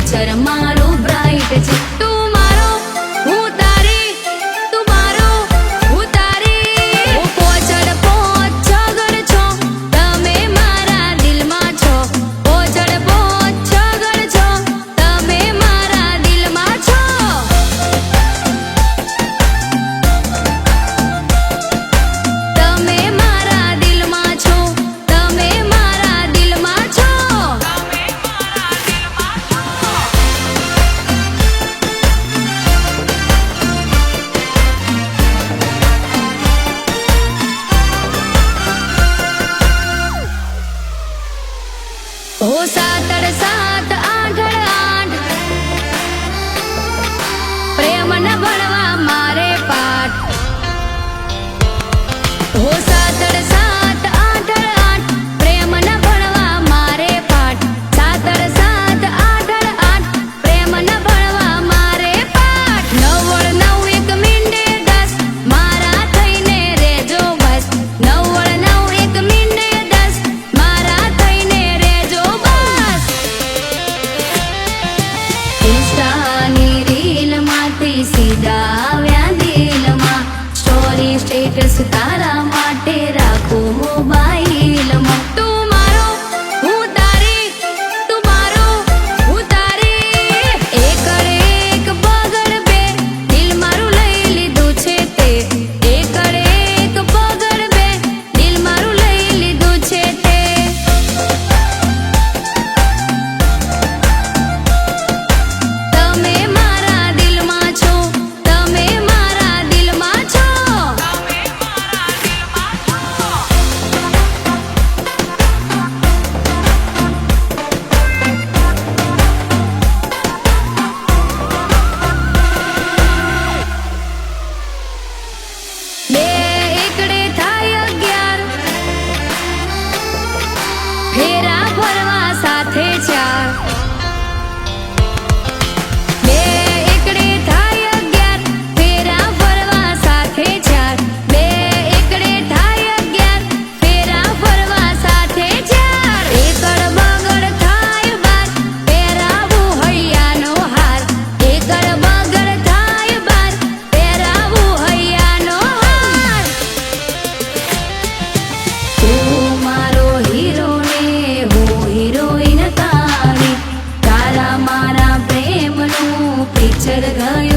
Future મારું bright છે. તું મારો હું તારી, તું મારો હું તારી. હું પોચડ પોચ છગડ છો, તમે મારા દિલમાં છો. પોચડ પોચ છગડ છો, તમે મારા દિલમાં છો. તમે મારા દિલમાં છો, તમે મારા દિલમાં છો. હો સાતડ સાત આઠડ આઠ, પ્રેમ ન ભણવા મારે પાઠ. હો સાતડ સાત આઠડ આઠ, પ્રેમ ન ભણવા મારે પાઠ. સાતડ સાત આઠડ આઠ, પ્રેમ ન ભણવા મારે પાઠ. 9 1 મીંડે 10, મારા થઈને રેજો બસ. 9 1 મીંડે 10, મારા થઈને રેજો બસ. ઇન્સ્ટાની રીલમાંથી સીધા આવ્યા દિલમાં. સ્ટોરી સ્ટેટસ તારા માટે રાખું મોબાઈલમાં. તું મારો હું તારી, તું મારો હું તારી. એકડે એક બગડ બે, દિલ મારું લઈ લીધું છે તે. એકડે એક બગડ બે, દિલ મારું લઈ લીધું છે તે. તમે મારા દિલમાં છો, તમે મારા દિલમાં છો. બે એકડે થાય 11, ફેરા ફરવા સાથે 4. બે એકડે થાય 11, ફેરા ફરવા સાથે 4. બે એકડે થાય 11, ફેરા ફરવા સાથે 4. એકડ બગડ થાય 12, પહેરાવું હૈયાનો હાર. એકડ બગડ થાય 12, પહેરાવું હૈયાનો હાર. તું મારો હીરો ને હું હિરોઈન તારી. તારા મારા પ્રેમનું પિક્ચર ગયું